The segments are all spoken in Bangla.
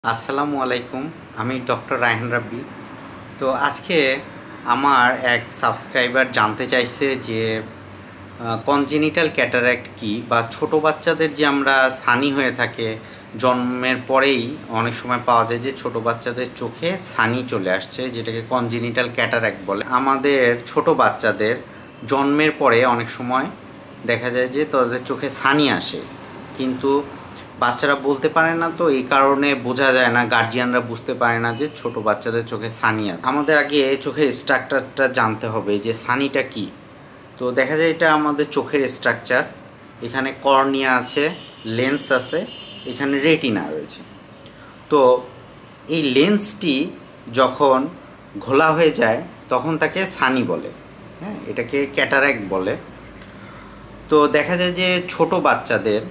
আসসালামু আলাইকুম। আমি ডক্টর রায়হান রাব্বি। তো আজকে আমার এক সাবস্ক্রাইবার জানতে চাইছে যে কনজেনিটাল ক্যাটারাক্ট কি, বা ছোট বাচ্চাদের যে আমরা ছানি হয়ে থাকে জন্মের পরেই অনেক সময় পাওয়া যায় যে ছোট বাচ্চাদের চোখে ছানি চলে আসছে, যেটাকে কনজেনিটাল ক্যাটারাক্ট বলে। আমাদের ছোট বাচ্চাদের জন্মের পরে অনেক সময় দেখা যায় যে তাদের চোখে ছানি আসে, কিন্তু বাচ্চারা বলতে পারে না, তো এই কারণে বোঝা যায় না, গার্জিয়ানরা বুঝতে পারে না যে ছোট বাচ্চাদের চোখে ছানি আছে। আমাদের আগে চোখের স্ট্রাকচারটা জানতে হবে যে ছানিটা কি। তো দেখা যায় এটা আমাদের চোখের স্ট্রাকচার। এখানে কর্নিয়া আছে, লেন্স আছে, এখানে রেটিনা রয়েছে। তো এই লেন্সটি যখন ঘোলা হয়ে যায় তখন তাকে ছানি বলে। হ্যাঁ, এটাকে ক্যাটারাক্ট বলে। তো দেখা যায় যে ছোট বাচ্চাদের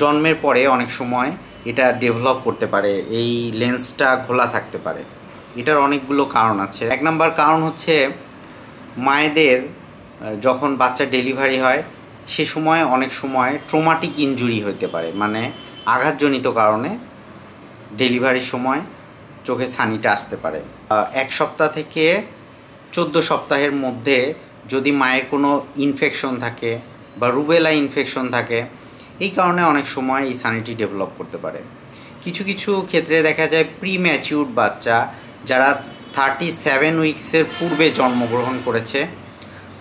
জন্মের পরে অনেক সময় এটা ডেভেলপ করতে পারে, এই লেন্সটা খোলা থাকতে পারে। এটার অনেকগুলো কারণ আছে। এক নম্বর কারণ হচ্ছে মায়েদের যখন বাচ্চা ডেলিভারি হয় সে সময় অনেক সময় ট্রমাটিক ইনজুরি হতে পারে, মানে আঘাতজনিত কারণে ডেলিভারির সময় চোখে ছানিটা আসতে পারে। 1 সপ্তাহ থেকে 14 সপ্তাহের মধ্যে যদি মায়ের কোনো ইনফেকশন থাকে বা রুবেলা ইনফেকশন থাকে, এই কারণে অনেক সময় এই ছানিটি ডেভেলপ করতে পারে। কিছু কিছু ক্ষেত্রে দেখা যায় প্রি ম্যাচিউরড বাচ্চা যারা 37 উইক্সের পূর্বে জন্মগ্রহণ করেছে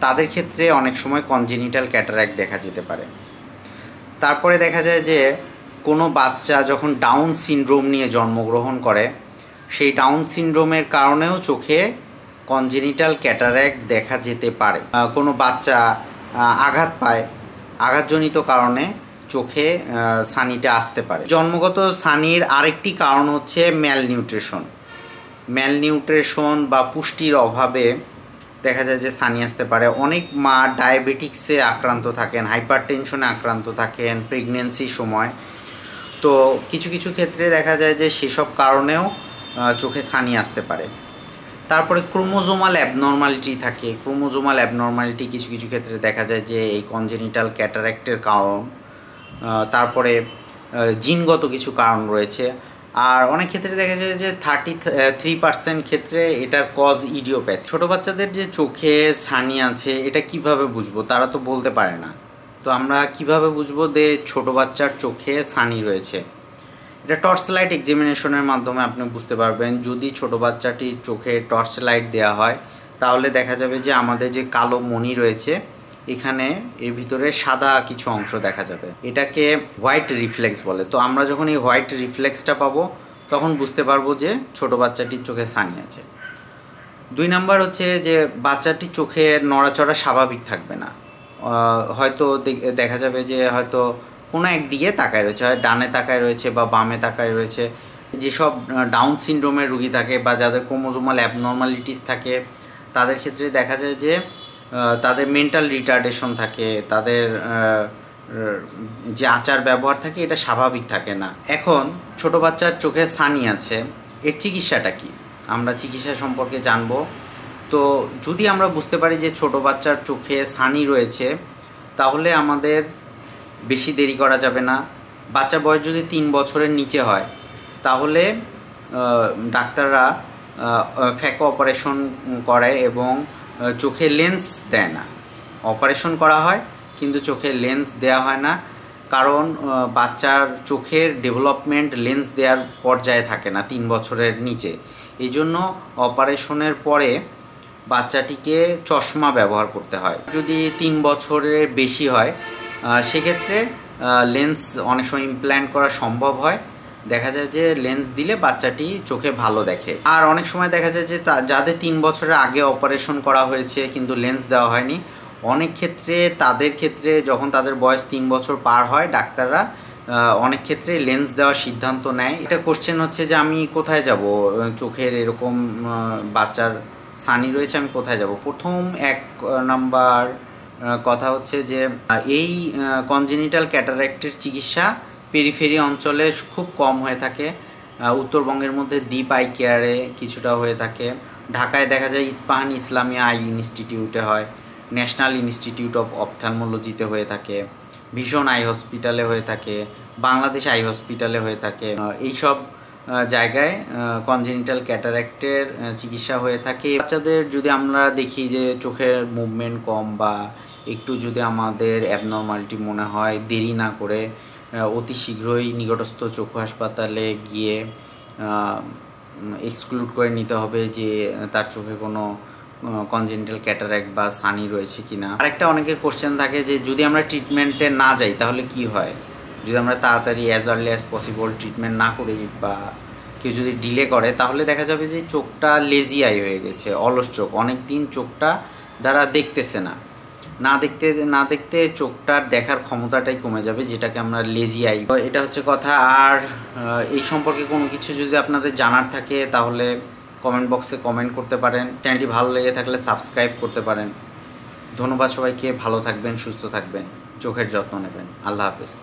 তাদের ক্ষেত্রে অনেক সময় কনজেনিটাল ক্যাটারাক্ট দেখা যেতে পারে। তারপরে দেখা যায় যে কোনো বাচ্চা যখন ডাউন সিনড্রোম নিয়ে জন্মগ্রহণ করে, সেই ডাউন সিনড্রোমের কারণেও চোখে কনজেনিটাল ক্যাটারাক্ট দেখা যেতে পারে। কোনো বাচ্চা আঘাত পায়, আঘাতজনিত কারণে চোখে ছানিটা আসতে পারে। জন্মগত ছানির আরেকটি কারণ হচ্ছে ম্যালনিউট্রিশন বা পুষ্টির অভাবে দেখা যায় যে ছানি আসতে পারে। অনেক মা ডায়াবেটিক্সে আক্রান্ত থাকেন, হাইপারটেনশনে আক্রান্ত থাকেন প্রেগনেন্সির সময়। তো কিছু কিছু ক্ষেত্রে দেখা যায় যে সেসব কারণেও চোখে ছানি আসতে পারে। তারপরে ক্রোমোজোমাল অ্যাবনর্মালিটি থাকে। ক্রোমোজোমাল অ্যাবনর্মালিটি কিছু কিছু ক্ষেত্রে দেখা যায় যে এই কনজেনিটাল ক্যাটারাক্টের কারণ। তারপরে জিনগত কিছু কারণ রয়েছে। আর অনেক ক্ষেত্রে দেখা যায় যে 33% ক্ষেত্রে এটার কজ ইডিওপ্যাথি। ছোটো বাচ্চাদের যে চোখে ছানি আছে এটা কিভাবে বুঝবো, তারা তো বলতে পারে না। তো আমরা কিভাবে বুঝবো যে ছোটো বাচ্চার চোখে ছানি রয়েছে? এটা টর্চ লাইট এক্সামিনেশনের মাধ্যমে আপনি বুঝতে পারবেন। যদি ছোটো বাচ্চাটির চোখে টর্চ লাইট দেওয়া হয় তাহলে দেখা যাবে যে আমাদের যে কালো মণি রয়েছে এখানে এর ভিতরে সাদা কিছু অংশ দেখা যাবে, এটাকে হোয়াইট রিফ্লেক্স বলে। তো আমরা যখন এই হোয়াইট রিফ্লেক্সটা পাবো তখন বুঝতে পারবো যে ছোটো বাচ্চাটির চোখে ছানি আছে। 2 নাম্বার হচ্ছে যে বাচ্চাটির চোখে নড়াচড়া স্বাভাবিক থাকবে না। হয়তো দেখা যাবে যে হয়তো কোনো একদিকে তাকায় রয়েছে, হয় ডানে তাকায় রয়েছে বা বামে তাকায় রয়েছে। যেসব ডাউন সিনড্রোমের রুগী থাকে বা যাদের ক্রোমোজোমাল অ্যাবনর্মালিটিস থাকে তাদের ক্ষেত্রে দেখা যায় যে তাদের মেন্টাল রিটার্ডেশন থাকে, তাদের যে আচার ব্যবহার থাকে এটা স্বাভাবিক থাকে না। এখন ছোট বাচ্চার চোখে ছানি আছে, এর চিকিৎসাটা কি? আমরা চিকিৎসা সম্পর্কে জানবো। তো যদি আমরা বুঝতে পারি যে ছোট বাচ্চার চোখে ছানি রয়েছে তাহলে আমাদের বেশি দেরি করা যাবে না। বাচ্চার বয়স যদি 3 বছরের নিচে হয় তাহলে ডাক্তাররা ফ্যাকো অপারেশন করে এবং চোখে লেন্স দেয় না। অপারেশন করা হয় কিন্তু চোখে লেন্স দেওয়া হয় না, কারণ বাচ্চার চোখের ডেভেলপমেন্ট লেন্স দেওয়ার পর্যায়ে থাকে না 3 বছরের নিচে। এই জন্য অপারেশনের পরে বাচ্চাটিকে চশমা ব্যবহার করতে হয়। যদি 3 বছরের বেশি হয় সেক্ষেত্রে লেন্স অনেক সময় ইমপ্ল্যান্ট করা সম্ভব হয়। দেখা যায় যে লেন্স দিলে বাচ্চাটি চোখে ভালো দেখে। আর অনেক সময় দেখা যায় যে যাদের 3 বছরের আগে অপারেশন করা হয়েছে কিন্তু লেন্স দেওয়া হয়নি, অনেক ক্ষেত্রে তাদের ক্ষেত্রে যখন তাদের বয়স 3 বছর পার হয় ডাক্তাররা অনেক ক্ষেত্রে লেন্স দেওয়ার সিদ্ধান্ত নেয়। এটা কোশ্চেন হচ্ছে যে আমি কোথায় যাব, চোখের এরকম বাচ্চার ছানি রয়েছে, আমি কোথায় যাব? প্রথম 1 নাম্বার কথা হচ্ছে যে এই কনজেনিটাল ক্যাটারাক্টের চিকিৎসা পেরিফেরি অঞ্চলে খুব কম হয়ে থাকে। উত্তরবঙ্গের মধ্যে দ্বীপ আই কেয়ারে কিছুটা হয়ে থাকে। ঢাকায় দেখা যায় ইস্পাহান ইসলামিয়া আই ইনস্টিটিউটে হয়, ন্যাশনাল ইনস্টিটিউট অফ অপথ্যালমোলজিতে হয়ে থাকে, ভিশন আই হসপিটালে হয়ে থাকে, বাংলাদেশ আই হসপিটালে হয়ে থাকে। এইসব জায়গায় কনজেনিটাল ক্যাটারাক্টের চিকিৎসা হয়ে থাকে। বাচ্চাদের যদি আমরা দেখি যে চোখের মুভমেন্ট কম বা একটু যদি আমাদের অ্যাবনর্মালিটি মনে হয়, দেরি না করে অতি শীঘ্রই নিকটস্থ চক্ষু হাসপাতালে গিয়ে এক্সক্লুড করে নিতে হবে যে তার চোখে কোনো কনজেনিটাল ক্যাটারাক্ট বা সানি রয়েছে কিনা। আরেকটা অনেকের কোশ্চেন থাকে যে যদি আমরা ট্রিটমেন্টে না যাই তাহলে কি হয়, যদি আমরা তাড়াতাড়ি as early as possible treatment না করি বা কেউ যদি ডিলে করে, তাহলে দেখা যাবে যে চোখটা লেজি আই হয়ে গেছে, অলস চোখ, অনেক দিন চোখটা দ্বারা দেখতেছে না, না দেখতে চোখটার দেখার ক্ষমতাটাই কমে যাবে, যেটাকে আমরা লেজি আই। এটা হচ্ছে কথা। আর এই সম্পর্কে কোনো কিছু যদি আপনাদের জানার থাকে তাহলে কমেন্ট বক্সে কমেন্ট করতে পারেন। চ্যানেলটি ভালো লেগে থাকলে সাবস্ক্রাইব করতে পারেন। ধন্যবাদ সবাইকে। ভালো থাকবেন, সুস্থ থাকবেন, চোখের যত্ন নেবেন। আল্লাহ হাফেজ।